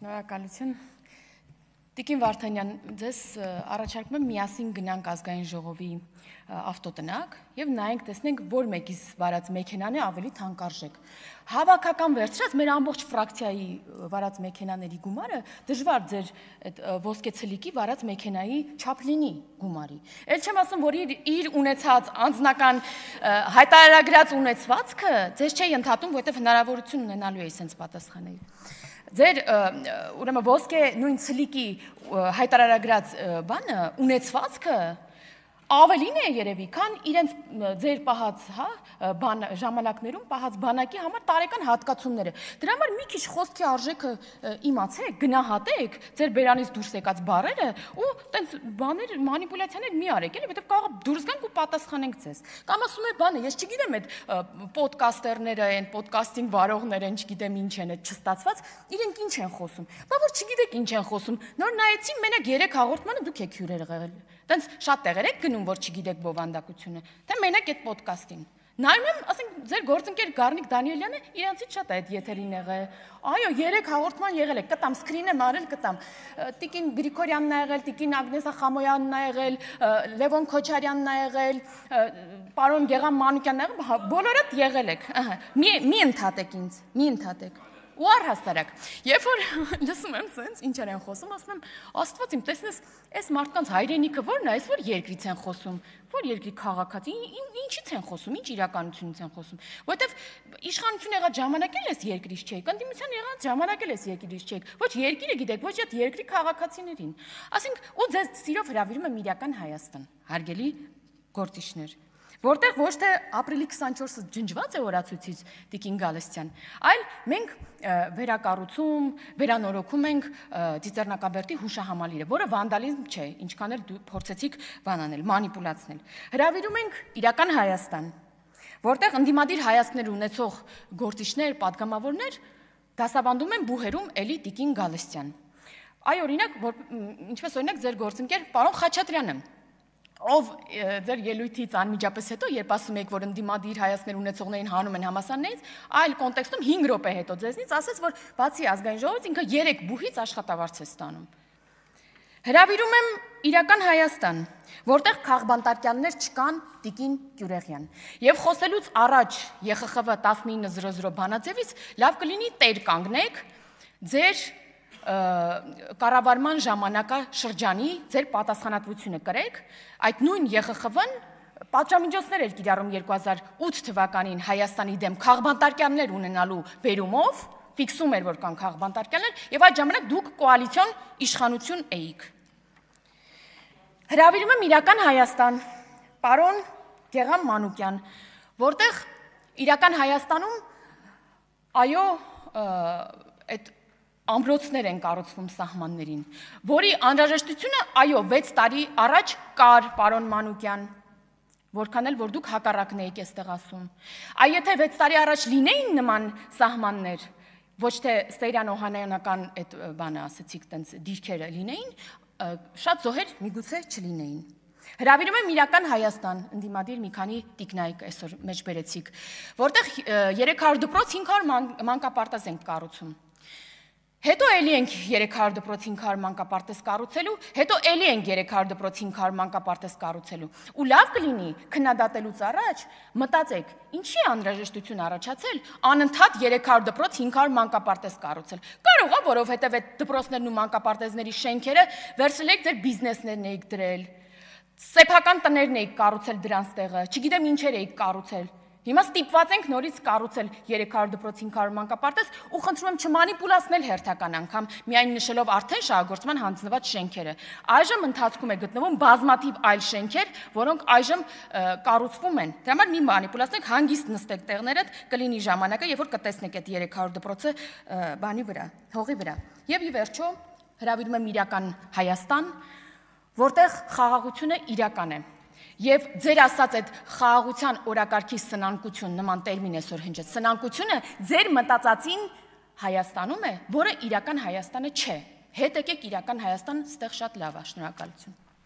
Շնորհակալություն։ Տիկին Վարդանյան, ձեզ առաջարկում եմ միասին գնանք ազգային ժողովի ավտոտնակ եւ նայենք, տեսնենք, որ մեկից վարած մեքենան է ավելի թանկարժեք։ Հավաքական վերջրած մեր ամբողջ ֆրակցիայի վարած մեքենաների գումարը դժվար ձեր այդ ոսկե ցլիկի վարած մեքենայի չափ լինի գումարի։ Էլ չեմ ասում, որ իր ունեցած անձնական հայտարարագրած ունեցվածքը ձեզ չի ընդհատում, որովհետեւ հնարավորություն ունենալու է sense պատասխանել։ Ձեր ուրեմն ոսկե նույն ցլիկի հայտարարագրած բանը ունեցվածքը ավելին է երևի, քան իրենց ձեր պահած, ժամանակներում պահած բանակի համար տարեկան հատկացումները։ Դրա համար մի քիչ խոսքի արժեքը իմացեք, գնահատեք ձեր բերանից դուրս եկած բառերը ու տենց բաներ, մանիպուլյացիաներ մի արեք, էլի, որովհետև կարող դուրս գանք ու պատասխանենք ձեզ։ Կամ ասում եք բանը, ես չգիտեմ այդ պոդքասթերները են, պոդքասթինգ վարողներ են, չգիտեմ ինչ են, այդ չստացված, իրենք ինչ են խոսում։ Բա որ չգիտեք ինչ են խոսում։ Նոր նայեցի մենակ 3 հաղորդմանը դուք եք հյուրեր եղել։ Տենց շատ տեղեր եք գնում, որ չգիտեք բովանդակությունը, թե մենակ այդ պոդքասթին։ Նայում եմ, ասենք, ձեր գործընկեր Գառնիկ Դանիելյանը իրանցից շատ է այդ եթերին եղել։ Այո, 3 հաղորդման եղել է, կտամ, սկրին եմ արել, կտամ։ Տիկին Գրիգորյանն ա եղել, տիկին Ագնեսա Խամոյանն ա եղել, Լևոն Քոչարյանն ա եղել, պարոն Գեղամ Մանուկյանն ա եղել, բոլորդ եղել եք։ Մի ընդհատեք ինձ, մի ընդհատեք։ Ու առհասարակ, երբ որ լսում եմ սենց, ինչեր են խոսում, ասում եմ, Աստված իմ, տեսնես, այս մարդկանց հայրենիքը ո՞րն է, այս որ երկրից են խոսում, որ երկրի քաղաքացի, ինչից են խոսում, ինչ իրականությունից են խոսում, որովհետև իշխանություն եղած ժամանակ էլ էս երկրից չեք, ընդդիմության եղած ժամանակ էլ էս երկրից չեք, ոչ երկիրը գիտեք, ոչ այդ երկրի քաղաքացիներին, ասենք, ու ձեզ սիրով հրավիրում եմ իրական Հայաստան, հարգելի գործիչներ, որտեղ ոչ թե ապրիլի 24-ը ջնջված է օրացույցից Տիկին Գալստյան, այլ մենք վերակառուցում, վերանորոգում ենք Ծիծեռնակաբերդի հուշահամալիրը, որը վանդալիզմ չէ, ինչքան էլ դու փորձեցիք բանանել, մանիպուլացնել։ Հրավիրում ենք իրական Հայաստան, որտեղ ընդդիմադիր հայացքներ ունեցող գործիչներ, падգամավորներ դասավանդում են բուհերում էլի Տիկին Գալստյան։ Այ օրինակ, ինչպես օրինակ ձեր գործընկեր պարոն Խաչատրյանը, ով ձեր ելույթից անմիջապես հետո, երբ ասում եք, որ ընդդիմադիր հայացքներ ունեցողներին հանում են համասարներից, այլ կոնտեքստում 5 րոպե հետո ձեզնից ասեց, որ բացի ազգային ժողովից ինքը 3 բուհից աշխատավարձ է ստանում։ Հրավիրում եմ իրական Հայաստան, որտեղ քաղբանտարկյաններ չկան Տիկին Գյուրեղյան։ Եվ խոսելուց առաջ ԵԽԽՎ 1900 բանաձևից լավ կլինի տեր կանգնեք ձեր կառավարման ժամանակաշրջանի ձեր պատասխանատվությունը կրեք, այդ նույն ԵԽԽՎ-ն պատժամիջոցներ էր կիրառում 2008 թվականին Հայաստանի դեմ քաղբանտարկյաններ ունենալու բերումով, ֆիքսում էր, որ կան քաղբանտարկյաններ, եւ այդ ժամանակ դուք կոալիցիոն իշխանություն էիք։ Հրավիրում եմ իրական Հայաստան, պարոն Գեղամ Մանուկյան, որտեղ իրական Հայաստանում, այո, այդ ամրոցներ են կառուցվում սահմաններին, որի անհրաժեշտությունը, այո, 6 տարի առաջ կար, պարոն Մանուկյան, որքան էլ որ դուք հակառակն եք այստեղ ասում։ Այ եթե 6 տարի առաջ լինեին նման սահմաններ, ոչ թե Սեյրան Օհանյանական այդ բանը ասեցիք, տենց դիրքերը լինեին, շատ զոհեր միգուցե չլինեին։ Հրավիրում եմ իրական Հայաստան, ընդդիմադիր մի քանի տիկնայք այսօր մեջ բերեցիք, որտեղ 300 դպրոց 500 մանկապարտեզ ենք կառուցում։ Հետո էլի ենք 300 դպրոց 500 մանկապարտեզ կառուցելու, հետո էլի ենք 300 դպրոց 500 մանկապարտեզ կառուցելու։ Ու լավ կլինի քննադատելուց առաջ մտածեք, ինչի անհրաժեշտություն առաջացել անընդհատ 300 դպրոց 500 մանկապարտեզ կառուցել։ Կարող է, որովհետև այդ դպրոցներն ու մանկապարտեզների շենքերը վերցրել եք ձեր բիզնեսներն եք դրել, սեփական տներն եք կառուցել դրանց տեղը, չգիտեմ ինչեր եք կառուցել։ Հիմա ստիպված ենք նորից կառուցել 300 դպրոց 500 մանկապարտեզ ու խնդրում եմ չմանիպուլացնել հերթական անգամ, միայն նշելով արդեն շահագործման հանձնված շենքերը։ Այժմ ընթացքում է գտնվում բազմաթիվ այլ շենքեր, որոնք այժմ կառուցվում են։ Դրա համար մի մանիպուլացնեք, հանգիստ նստեք տեղներդ, կլինի ժամանակը, երբ որ կտեսնեք այդ 300 դպրոցը բանի վրա, հողի վրա։ Եվ ի վերջո հրավիրում եմ իրական Հայաստան, որտեղ խաղաղությունը իրական է։ Եվ ձեր ասած այդ խաղաղության օրակարգի սնանկություն նման տերմին այսօր հնչեց, սնանկությունը ձեր մտածածին Հայաստանում է, որը իրական Հայաստանը չէ։ Հետ եկեք իրական Հայաստան, ստեղ շատ լավ է, շնորհակալություն։